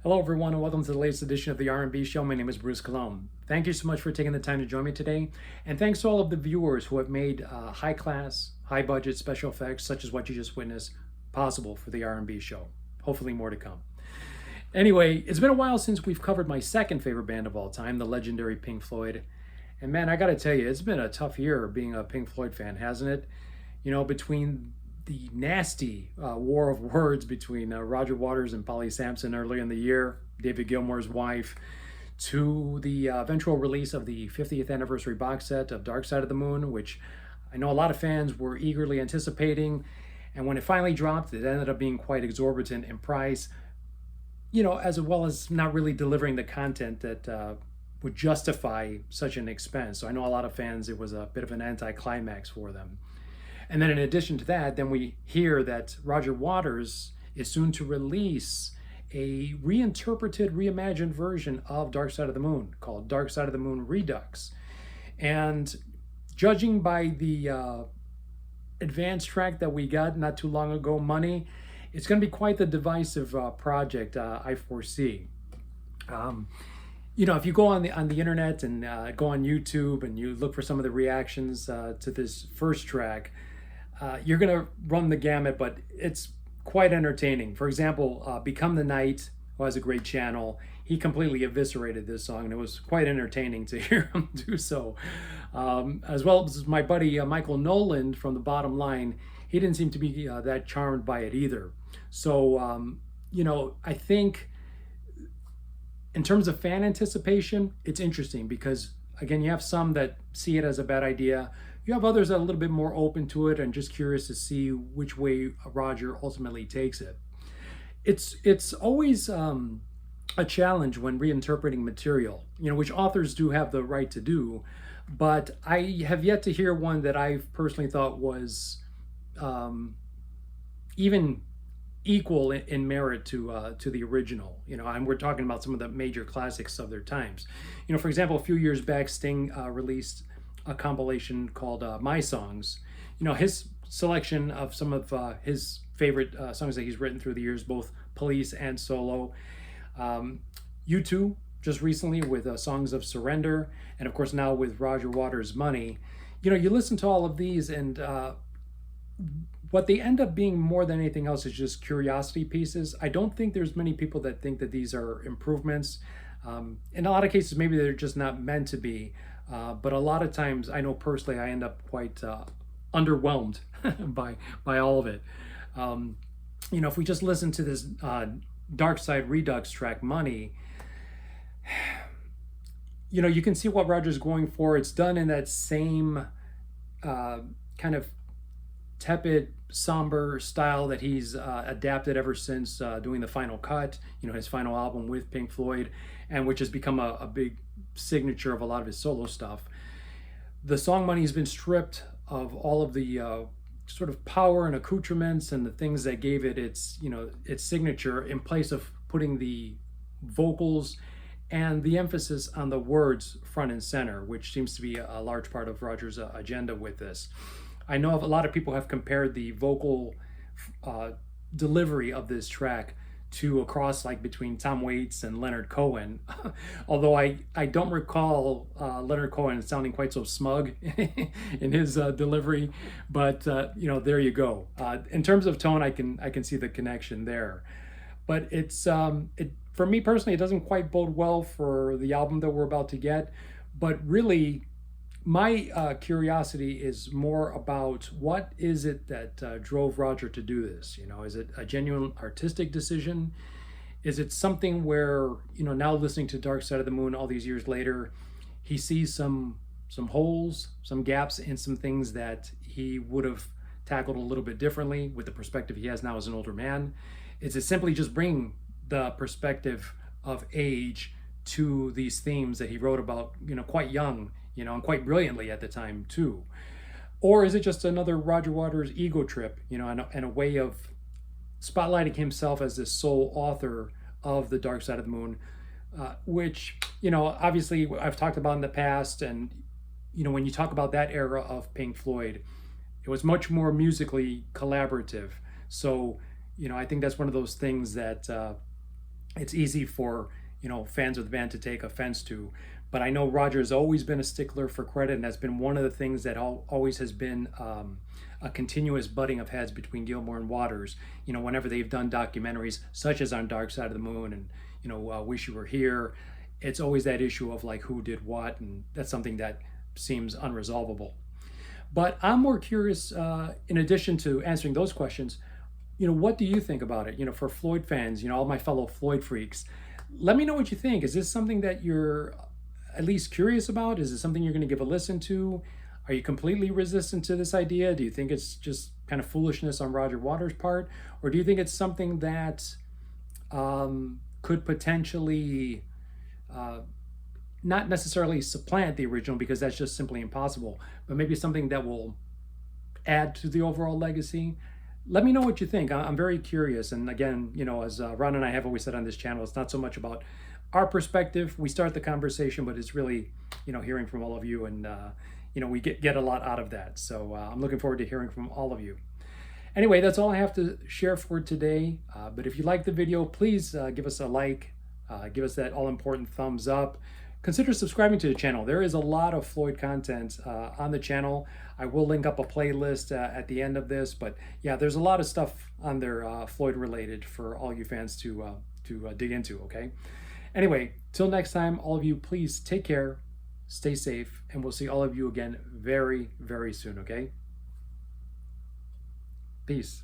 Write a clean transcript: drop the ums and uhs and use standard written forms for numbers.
Hello, everyone, and welcome to the latest edition of the R&B Show. My name is Bruce Colomb. Thank you so much for taking the time to join me today, and thanks to all of the viewers who have made high-class, high-budget special effects, such as what you just witnessed, possible for the R&B Show. Hopefully, more to come. Anyway, it's been a while since we've covered my second favorite band of all time, the legendary Pink Floyd. And man, I gotta tell you, it's been a tough year being a Pink Floyd fan, hasn't it? You know, between the nasty war of words between Roger Waters and Polly Sampson earlier in the year, David Gilmour's wife, to the eventual release of the 50th anniversary box set of Dark Side of the Moon, which I know a lot of fans were eagerly anticipating. And when it finally dropped, it ended up being quite exorbitant in price, you know, as well as not really delivering the content that would justify such an expense. So I know a lot of fans, it was a bit of an anticlimax for them. And then in addition to that, then we hear that Roger Waters is soon to release a reinterpreted, reimagined version of Dark Side of the Moon called Dark Side of the Moon Redux. And judging by the advanced track that we got not too long ago, Money, it's going to be quite the divisive project, I foresee. You know, if you go on the internet and go on YouTube and you look for some of the reactions to this first track, you're gonna run the gamut, but it's quite entertaining. For example, Become the Night, who has a great channel, he completely eviscerated this song, and it was quite entertaining to hear him do so. As well as my buddy Michael Noland from The Bottom Line, he didn't seem to be that charmed by it either. So, you know, I think in terms of fan anticipation, it's interesting because, again, you have some that see it as a bad idea. You have others that are a little bit more open to it and just curious to see which way Roger ultimately takes it. It's always a challenge when reinterpreting material, you know, which authors do have the right to do, but I have yet to hear one that I've personally thought was even equal in merit to the original. You know, and we're talking about some of the major classics of their times. You know, for example, a few years back, Sting released a compilation called My Songs. You know, his selection of some of his favorite songs that he's written through the years, both Police and solo. U2 just recently with Songs of Surrender, and of course now with Roger Waters' Money. You know, you listen to all of these, and what they end up being more than anything else is just curiosity pieces. I don't think there's many people that think that these are improvements. In a lot of cases, maybe they're just not meant to be. But a lot of times, I know personally, I end up quite underwhelmed by all of it. You know, if we just listen to this Dark Side Redux track, Money, you know, you can see what Roger's going for. It's done in that same kind of tepid, somber style that he's adapted ever since doing the Final Cut, you know, his final album with Pink Floyd, and which has become a big signature of a lot of his solo stuff. The song Money has been stripped of all of the sort of power and accoutrements and the things that gave it its, you know, its signature, in place of putting the vocals and the emphasis on the words front and center, which seems to be a large part of Roger's agenda with this. I know a lot of people have compared the vocal delivery of this track to a cross like between Tom Waits and Leonard Cohen, although I don't recall Leonard Cohen sounding quite so smug in his delivery, but you know, there you go. In terms of tone, I can see the connection there, but it's for me personally, it doesn't quite bode well for the album that we're about to get. But really, my curiosity is more about what is it that drove Roger to do this. You know, is it a genuine artistic decision? Is it something where, you know, now listening to Dark Side of the Moon all these years later, he sees some holes, some gaps in some things that he would have tackled a little bit differently with the perspective he has now as an older man? Is it simply just bringing the perspective of age to these themes that he wrote about, you know, quite young, you know, and quite brilliantly at the time too? Or is it just another Roger Waters ego trip, you know, and a way of spotlighting himself as this sole author of the Dark Side of the Moon, which, you know, obviously I've talked about in the past. And, you know, when you talk about that era of Pink Floyd, it was much more musically collaborative. So, you know, I think that's one of those things that it's easy for, fans of the band to take offense to. But I know Roger has always been a stickler for credit, and that's been one of the things that always has been a continuous butting of heads between Gilmour and Waters. Whenever they've done documentaries such as on Dark Side of the Moon and Wish You Were Here, it's always that issue of like who did what, and that's something that seems unresolvable. But I'm more curious, in addition to answering those questions, what do you think about it? For Floyd fans, all my fellow Floyd freaks, let me know what you think. Is this something that you're at least curious about? Is it something you're going to give a listen to? Are you completely resistant to this idea? Do you think it's just kind of foolishness on Roger Waters' part? Or do you think it's something that could potentially not necessarily supplant the original, because that's just simply impossible, but maybe something that will add to the overall legacy? Let me know what you think. I'm very curious. And again, as Ron and I have always said on this channel, it's not so much about our perspective. We start the conversation, but it's really, hearing from all of you. And, we get a lot out of that. So I'm looking forward to hearing from all of you. Anyway, that's all I have to share for today. But if you like the video, please give us a like, give us that all-important thumbs up. Consider subscribing to the channel. There is a lot of Floyd content on the channel. I will link up a playlist at the end of this, but yeah, there's a lot of stuff on there Floyd related for all you fans to dig into, okay? Anyway, till next time, all of you, please take care, stay safe, and we'll see all of you again very, very soon, okay? Peace.